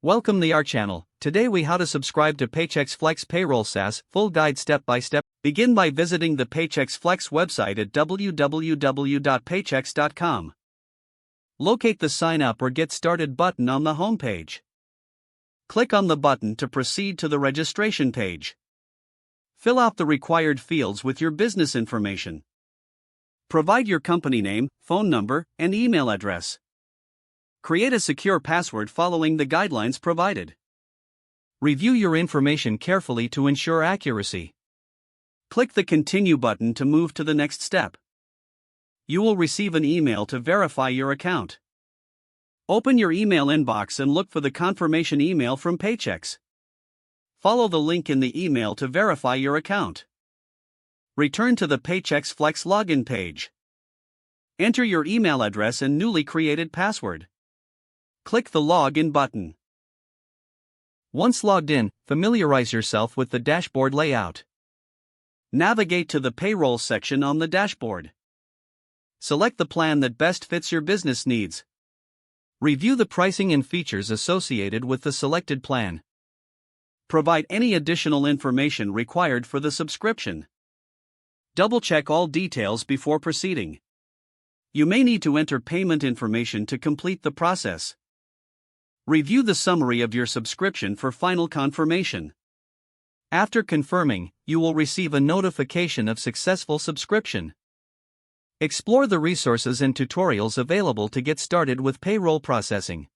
Welcome to our channel. Today we how to subscribe to Paychex Flex Payroll SaaS, full guide step by step. Begin by visiting the Paychex Flex website at www.paychex.com. Locate the Sign Up or Get Started button on the home page. Click on the button to proceed to the registration page. Fill out the required fields with your business information. Provide your company name, phone number, and email address. Create a secure password following the guidelines provided. Review your information carefully to ensure accuracy. Click the Continue button to move to the next step. You will receive an email to verify your account. Open your email inbox and look for the confirmation email from Paychex. Follow the link in the email to verify your account. Return to the Paychex Flex login page. Enter your email address and newly created password. Click the Login button. Once logged in, familiarize yourself with the dashboard layout. Navigate to the Payroll section on the dashboard. Select the plan that best fits your business needs. Review the pricing and features associated with the selected plan. Provide any additional information required for the subscription. Double-check all details before proceeding. You may need to enter payment information to complete the process. Review the summary of your subscription for final confirmation. After confirming, you will receive a notification of successful subscription. Explore the resources and tutorials available to get started with payroll processing.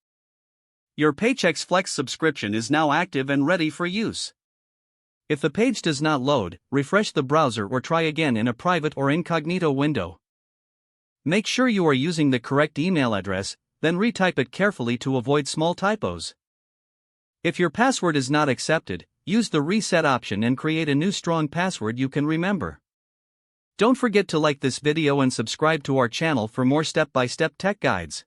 Your Paychex Flex subscription is now active and ready for use. If the page does not load, refresh the browser or try again in a private or incognito window. Make sure you are using the correct email address, then retype it carefully to avoid small typos. If your password is not accepted, use the reset option and create a new strong password you can remember. Don't forget to like this video and subscribe to our channel for more step-by-step tech guides.